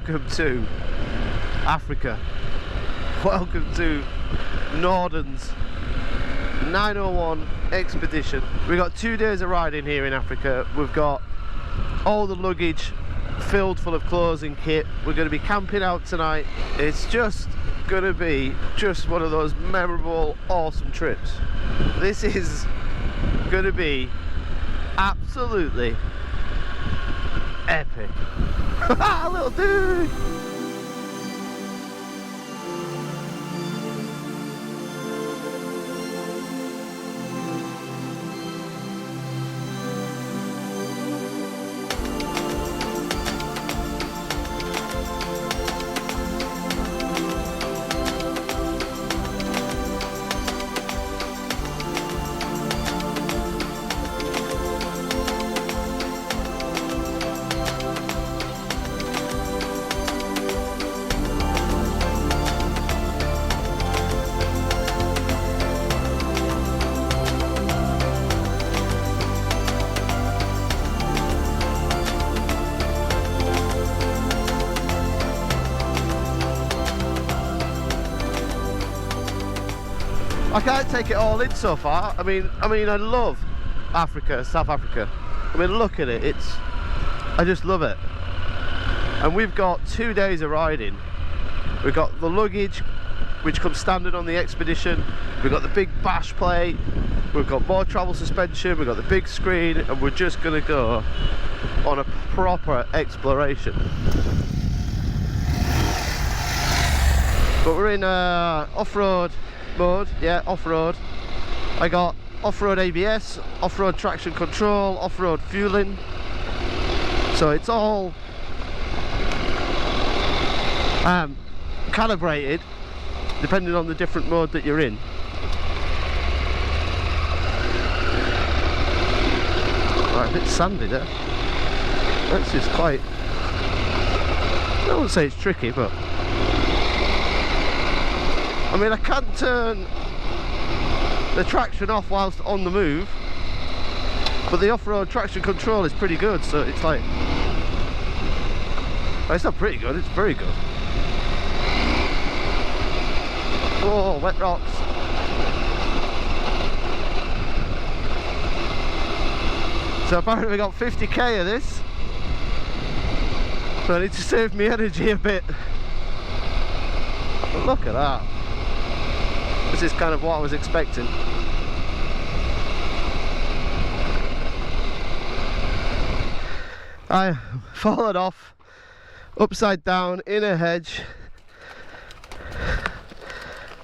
Welcome to Africa. Welcome to Norden's 901 expedition. We've got 2 days of riding here in Africa. We've got all the luggage filled full of clothes and kit. We're going to be camping out tonight. It's just going to be just one of those memorable, awesome trips. This is going to be absolutely epic. Little dude. I can't take it all in so far. I mean, I love Africa, South Africa. I mean, look at it. I just love it. And we've got 2 days of riding. We've got the luggage, which comes standard on the expedition. We've got the big bash plate. We've got more travel suspension. We've got the big screen, and we're just gonna go on a proper exploration. But we're in off-road mode, yeah, off-road. I got off-road ABS, off-road traction control, off-road fueling, so it's all calibrated depending on the different mode that you're in. Right, a bit sandy there. That's just quite, I wouldn't say it's tricky, but I mean, I can turn the traction off whilst on the move, but the off-road traction control is pretty good, so it's like, well, it's not pretty good, it's very good. Oh, wet rocks. So apparently we got 50k of this, so I need to save me energy a bit. But look at that. This is kind of what I was expecting. I followed off upside down in a hedge.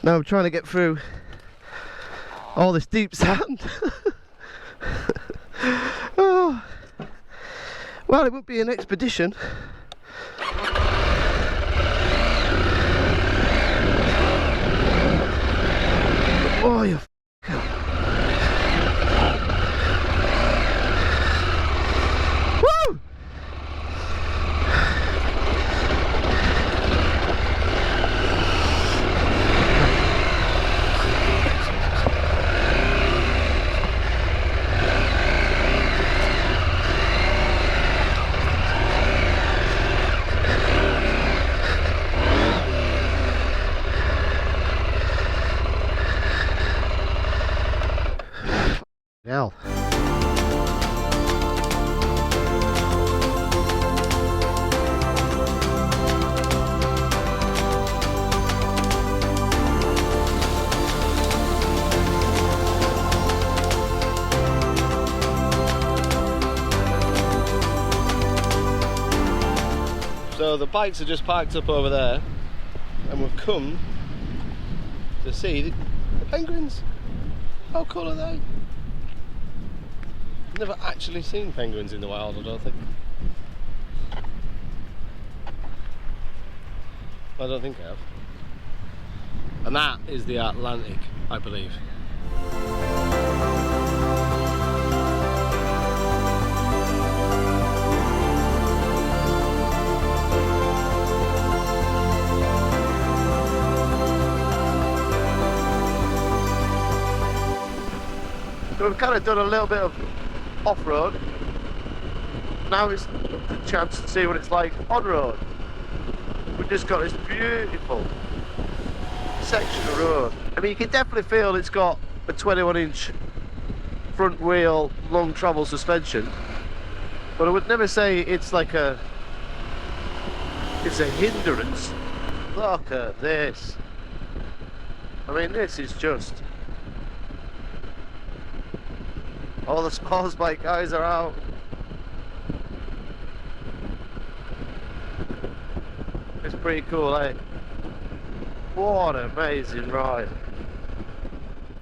Now I'm trying to get through all this deep sand. Oh. Well, it would be an expedition. Oh, you f***er. Woo! Hell. So the bikes are just parked up over there, and we've come to see the penguins. How cool are they? Never actually seen penguins in the wild, I don't think. I don't think I have. And that is the Atlantic, I believe. So we've kind of done a little bit of off-road. Now it's the chance to see what it's like on-road. we've just got this beautiful section of road. I mean, you can definitely feel it's got a 21-inch front wheel long travel suspension, but I would never say it's like it's a hindrance. Look at this. I mean, this is just, all the sports bike guys are out. It's pretty cool, eh? What an amazing ride.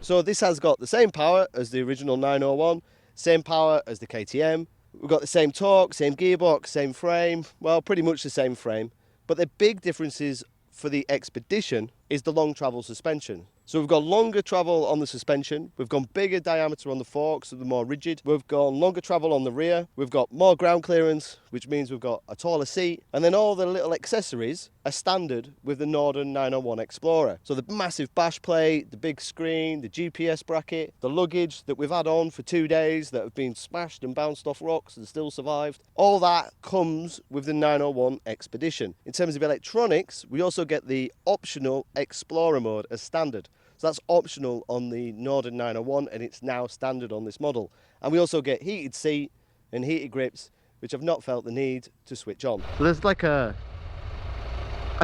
So this has got the same power as the original 901, same power as the KTM. We've got the same torque, same gearbox, same frame, well, pretty much the same frame. But the big differences for the Expedition is the long travel suspension. So we've got longer travel on the suspension, we've got bigger diameter on the forks, so they're more rigid, we've got longer travel on the rear, we've got more ground clearance, which means we've got a taller seat, and then all the little accessories are standard with the Norden 901 Explorer. So the massive bash plate, the big screen, the GPS bracket, the luggage that we've had on for 2 days that have been smashed and bounced off rocks and still survived, all that comes with the 901 Expedition. In terms of electronics, we also get the optional Explorer mode as standard. So that's optional on the Norden 901 and it's now standard on this model. And we also get heated seat and heated grips, which I've not felt the need to switch on. So there's like I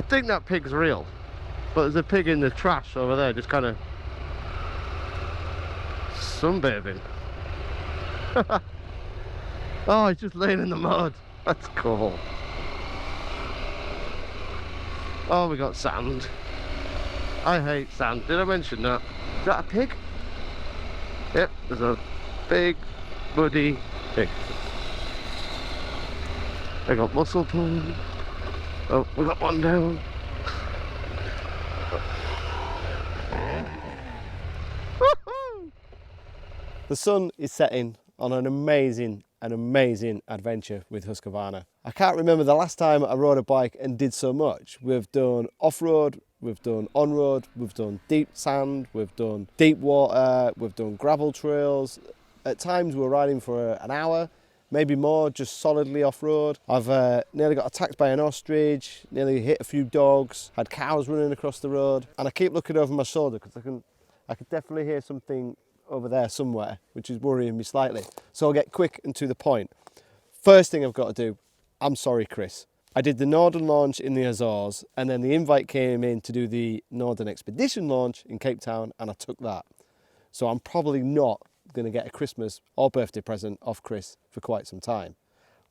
think that pig's real, but there's a pig in the trash over there just kind of sunbathing. Oh, he's just laying in the mud. That's cool. Oh, we got sand. I hate sand. Did I mention that? Is that a pig? Yep, there's a big muddy pig. I got muscle pull. Oh, we got one down. The sun is setting on an amazing adventure with Husqvarna. I can't remember the last time I rode a bike and did so much. We've done off-road, we've done on-road, we've done deep sand, we've done deep water, we've done gravel trails. At times we're riding for an hour, maybe more, just solidly off-road. I've nearly got attacked by an ostrich, nearly hit a few dogs, had cows running across the road, and I keep looking over my shoulder because I can definitely hear something over there somewhere, which is worrying me slightly. So I'll get quick and to the point. First thing I've got to do, I'm sorry, Chris. I did the Norden launch in the Azores, and then the invite came in to do the Norden Expedition launch in Cape Town, and I took that. So I'm probably not going to get a Christmas or birthday present off Chris for quite some time.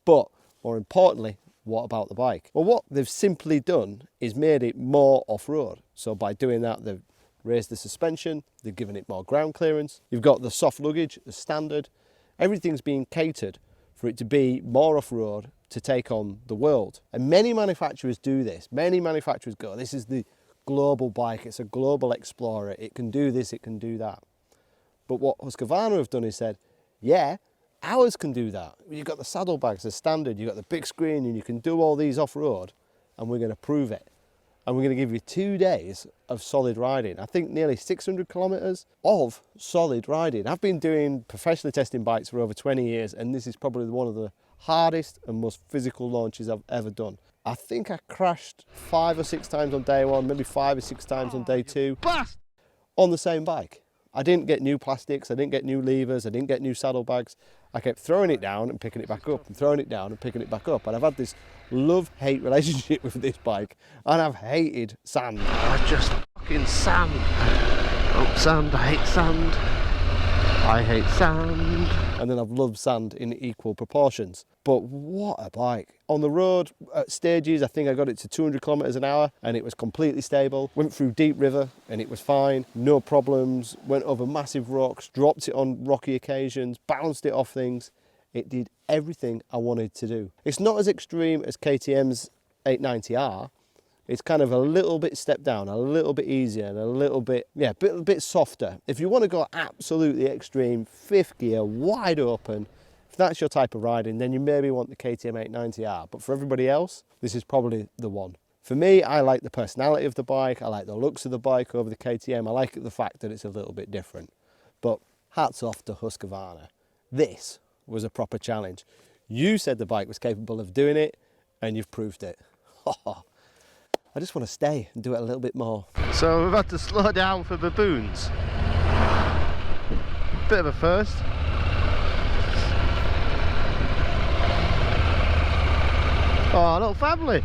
But more importantly, what about the bike? Well, what they've simply done is made it more off-road. So by doing that, they've raised the suspension, they've given it more ground clearance, you've got the soft luggage as standard, everything's being catered for it to be more off-road to take on the world. And many manufacturers do this. Many manufacturers go, this is the global bike, it's a global explorer, it can do this, it can do that. But what Husqvarna have done is said, yeah, ours can do that. You've got the saddlebags as standard, you've got the big screen, and you can do all these off-road, and we're going to prove it. And we're going to give you 2 days of solid riding. I think nearly 600 kilometers of solid riding. I've been doing professionally testing bikes for over 20 years, and this is probably one of the hardest and most physical launches I've ever done. I think I crashed 5 or 6 times on day one, maybe 5 or 6 times on day two, on the same bike. I didn't get new plastics, I didn't get new levers, I didn't get new saddlebags. I kept throwing it down and picking it back up, and throwing it down and picking it back up. And I've had this love-hate relationship with this bike, and I've hated sand. I just fucking sand. Oh, sand, I hate sand. I hate sand. And then I've loved sand in equal proportions. But what a bike. On the road, at stages, I think I got it to 200 kilometers an hour and it was completely stable. Went through deep river and it was fine, no problems. Went over massive rocks, dropped it on rocky occasions, bounced it off things. It did everything I wanted to do. It's not as extreme as KTM's 890R. It's kind of a little bit stepped down, a little bit easier, and a little bit, yeah, a bit softer. If you want to go absolutely extreme, fifth gear, wide open, if that's your type of riding, then you maybe want the KTM 890R. But for everybody else, this is probably the one. For me, I like the personality of the bike. I like the looks of the bike over the KTM. I like the fact that it's a little bit different. But hats off to Husqvarna. This was a proper challenge. You said the bike was capable of doing it, and you've proved it. I just want to stay and do it a little bit more. So we've had to slow down for baboons. Bit of a first. Oh, little family.